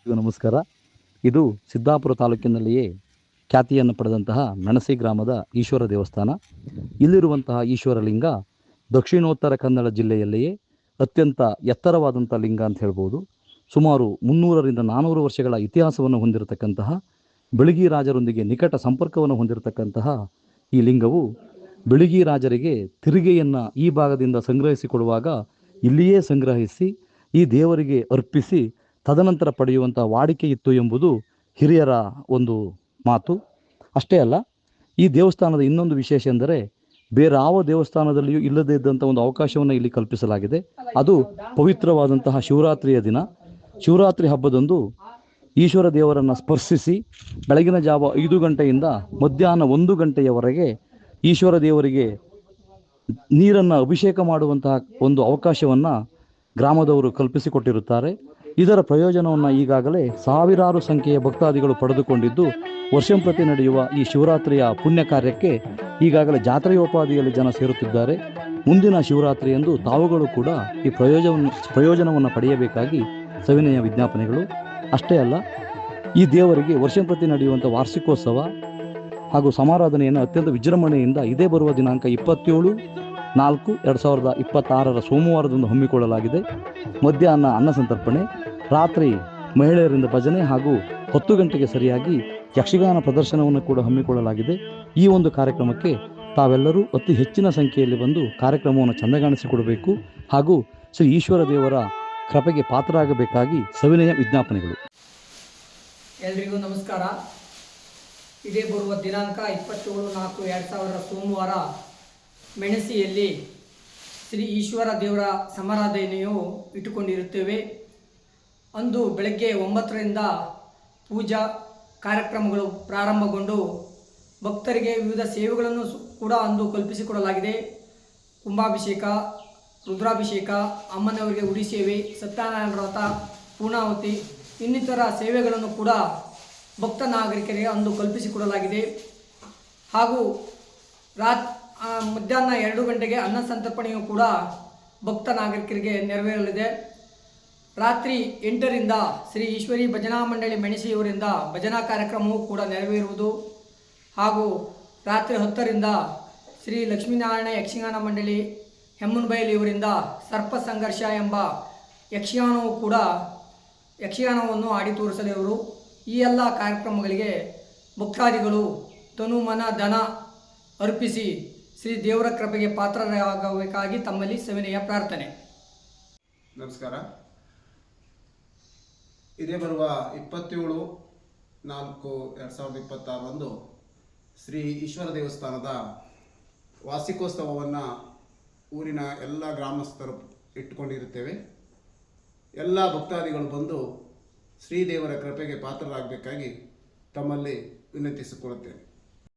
ನಮಸ್ಕಾರ. ಇದು ಸಿದ್ದಾಪುರ ತಾಲೂಕಿನಲ್ಲಿಯೇ ಖ್ಯಾತಿಯನ್ನು ಪಡೆದಂತಹ ಮೆಣಸಿ ಗ್ರಾಮದ ಈಶ್ವರ ದೇವಸ್ಥಾನ. ಇಲ್ಲಿರುವಂತಹ ಈಶ್ವರ ಲಿಂಗ ದಕ್ಷಿಣೋತ್ತರ ಕನ್ನಡ ಜಿಲ್ಲೆಯಲ್ಲಿಯೇ ಅತ್ಯಂತ ಎತ್ತರವಾದಂಥ ಲಿಂಗ ಅಂತ ಹೇಳ್ಬೋದು. ಸುಮಾರು 300ರಿಂದ 400 ವರ್ಷಗಳ ಇತಿಹಾಸವನ್ನು ಹೊಂದಿರತಕ್ಕಂತಹ, ಬಿಳಿಗಿ ರಾಜರೊಂದಿಗೆ ನಿಕಟ ಸಂಪರ್ಕವನ್ನು ಹೊಂದಿರತಕ್ಕಂತಹ ಈ ಲಿಂಗವು ಬಿಳಿಗಿ ರಾಜರಿಗೆ ತೆರಿಗೆಯನ್ನು ಈ ಭಾಗದಿಂದ ಸಂಗ್ರಹಿಸಿಕೊಡುವಾಗ ಇಲ್ಲಿಯೇ ಸಂಗ್ರಹಿಸಿ ಈ ದೇವರಿಗೆ ಅರ್ಪಿಸಿ ತದನಂತರ ಪಡೆಯುವಂಥ ವಾಡಿಕೆ ಇತ್ತು ಎಂಬುದು ಹಿರಿಯರ ಒಂದು ಮಾತು. ಅಷ್ಟೇ ಅಲ್ಲ, ಈ ದೇವಸ್ಥಾನದ ಇನ್ನೊಂದು ವಿಶೇಷ ಎಂದರೆ ಬೇರೆ ಯಾವ ದೇವಸ್ಥಾನದಲ್ಲಿಯೂ ಇಲ್ಲದೇ ಇದ್ದಂಥ ಒಂದು ಅವಕಾಶವನ್ನು ಇಲ್ಲಿ ಕಲ್ಪಿಸಲಾಗಿದೆ. ಅದು ಪವಿತ್ರವಾದಂತಹ ಶಿವರಾತ್ರಿಯ ದಿನ. ಶಿವರಾತ್ರಿ ಹಬ್ಬದಂದು ಈಶ್ವರ ದೇವರನ್ನು ಸ್ಪರ್ಶಿಸಿ ಬೆಳಗಿನ ಜಾವ 5 ಗಂಟೆಯಿಂದ ಮಧ್ಯಾಹ್ನ 1 ಗಂಟೆಯವರೆಗೆ ಈಶ್ವರ ದೇವರಿಗೆ ನೀರನ್ನು ಅಭಿಷೇಕ ಮಾಡುವಂತಹ ಒಂದು ಅವಕಾಶವನ್ನು ಗ್ರಾಮದವರು ಕಲ್ಪಿಸಿಕೊಟ್ಟಿರುತ್ತಾರೆ. ಇದರ ಪ್ರಯೋಜನವನ್ನು ಈಗಾಗಲೇ ಸಾವಿರಾರು ಸಂಖ್ಯೆಯ ಭಕ್ತಾದಿಗಳು ಪಡೆದುಕೊಂಡಿದ್ದು, ವರ್ಷಂಪ್ರತಿ ನಡೆಯುವ ಈ ಶಿವರಾತ್ರಿಯ ಪುಣ್ಯ ಕಾರ್ಯಕ್ಕೆ ಈಗಾಗಲೇ ಜಾತ್ರೆಯೋಪಾದಿಯಲ್ಲಿ ಜನ ಸೇರುತ್ತಿದ್ದಾರೆ. ಮುಂದಿನ ಶಿವರಾತ್ರಿಯಂದು ತಾವುಗಳು ಕೂಡ ಈ ಪ್ರಯೋಜನವನ್ನು ಪಡೆಯಬೇಕಾಗಿ ಸವಿನಯ ವಿಜ್ಞಾಪನೆಗಳು. ಅಷ್ಟೇ ಅಲ್ಲ, ಈ ದೇವರಿಗೆ ವರ್ಷಂಪ್ರತಿ ನಡೆಯುವಂಥ ವಾರ್ಷಿಕೋತ್ಸವ ಹಾಗೂ ಸಮಾರಾಧನೆಯನ್ನು ಅತ್ಯಂತ ವಿಜೃಂಭಣೆಯಿಂದ ಇದೇ ಬರುವ ದಿನಾಂಕ 27/4/2026 ಸೋಮವಾರದಂದು ಹಮ್ಮಿಕೊಳ್ಳಲಾಗಿದೆ. ಮಧ್ಯಾಹ್ನ ಅನ್ನ ಸಂತರ್ಪಣೆ, ರಾತ್ರಿ ಮಹಿಳೆಯರಿಂದ ಭಜನೆ ಹಾಗೂ 10 ಗಂಟೆಗೆ ಸರಿಯಾಗಿ ಯಕ್ಷಗಾನ ಪ್ರದರ್ಶನವನ್ನು ಕೂಡ ಹಮ್ಮಿಕೊಳ್ಳಲಾಗಿದೆ. ಈ ಒಂದು ಕಾರ್ಯಕ್ರಮಕ್ಕೆ ತಾವೆಲ್ಲರೂ ಅತಿ ಹೆಚ್ಚಿನ ಸಂಖ್ಯೆಯಲ್ಲಿ ಬಂದು ಕಾರ್ಯಕ್ರಮವನ್ನು ಚೆಂದಗಾಣಿಸಿಕೊಡಬೇಕು ಹಾಗೂ ಶ್ರೀ ಈಶ್ವರ ದೇವರ ಕೃಪೆಗೆ ಪಾತ್ರರಾಗಬೇಕಾಗಿ ಸವಿನಯ ವಿಜ್ಞಾಪನೆಗಳು. ಎಲ್ರಿಗೂ ನಮಸ್ಕಾರ. ಇದೇ ಬರುವ ದಿನಾಂಕ 27/4/2000 ಸೋಮವಾರ ಮೆಣಸಿಯಲ್ಲಿ ಶ್ರೀ ಈಶ್ವರ ದೇವರ ಸಮಾರಾಧನೆಯು ಇಟ್ಟುಕೊಂಡಿರುತ್ತೇವೆ. ಅಂದು ಬೆಳಗ್ಗೆ 9ರಿಂದ ಪೂಜಾ ಕಾರ್ಯಕ್ರಮಗಳು ಪ್ರಾರಂಭಗೊಂಡು ಭಕ್ತರಿಗೆ ವಿವಿಧ ಸೇವೆಗಳನ್ನು ಕೂಡ ಅಂದು ಕಲ್ಪಿಸಿಕೊಡಲಾಗಿದೆ. ಕುಂಭಾಭಿಷೇಕ, ರುದ್ರಾಭಿಷೇಕ, ಅಮ್ಮನವರಿಗೆ ಉಡಿ ಸೇವೆ, ಸತ್ಯನಾರಾಯಣ ವ್ರತ, ಪೂರ್ಣಾಹುತಿ ಇನ್ನಿತರ ಸೇವೆಗಳನ್ನು ಕೂಡ ಭಕ್ತ ನಾಗರಿಕರಿಗೆ ಅಂದು ಕಲ್ಪಿಸಿಕೊಡಲಾಗಿದೆ. ಹಾಗೂ ಮಧ್ಯಾಹ್ನ 2 ಗಂಟೆಗೆ ಅನ್ನ ಸಂತರ್ಪಣೆಯು ಕೂಡ ಭಕ್ತ ನಾಗರಿಕರಿಗೆ ನೆರವೇರಲಿದೆ. ರಾತ್ರಿ 8ರಿಂದ ಶ್ರೀ ಈಶ್ವರಿ ಭಜನಾ ಮಂಡಳಿ ಮೆಣಸಿಯವರಿಂದ ಭಜನಾ ಕಾರ್ಯಕ್ರಮವೂ ಕೂಡ ನೆರವೇರುವುದು. ಹಾಗೂ ರಾತ್ರಿ 10ರಿಂದ ಶ್ರೀ ಲಕ್ಷ್ಮೀನಾರಾಯಣ ಯಕ್ಷಗಾನ ಮಂಡಳಿ ಹೆಮ್ಮನಬೈಲಿಯವರಿಂದ ಸರ್ಪ ಸಂಘರ್ಷ ಎಂಬ ಯಕ್ಷಗಾನವನ್ನು ಆಡಿ ತೋರಿಸಲಿರುವರು. ಈ ಎಲ್ಲ ಕಾರ್ಯಕ್ರಮಗಳಿಗೆ ಭಕ್ತಾದಿಗಳು ತನು ಮನ ಧನ ಅರ್ಪಿಸಿ ಶ್ರೀ ದೇವರ ಕೃಪೆಗೆ ಪಾತ್ರರಾಗಬೇಕಾಗಿ ತಮ್ಮಲ್ಲಿ ಸವಿನಯ ಪ್ರಾರ್ಥನೆ. ನಮಸ್ಕಾರ. ಇದೇ ಬರುವ 27/4/2026 ಶ್ರೀ ಈಶ್ವರ ದೇವಸ್ಥಾನದ ವಾರ್ಷಿಕೋತ್ಸವವನ್ನು ಊರಿನ ಎಲ್ಲ ಗ್ರಾಮಸ್ಥರು ಇಟ್ಟುಕೊಂಡಿರುತ್ತೇವೆ. ಎಲ್ಲ ಭಕ್ತಾದಿಗಳು ಬಂದು ಶ್ರೀದೇವರ ಕೃಪೆಗೆ ಪಾತ್ರರಾಗಬೇಕಾಗಿ ತಮ್ಮಲ್ಲಿ ವಿನಂತಿಸಿಕೊಳ್ಳುತ್ತೇನೆ.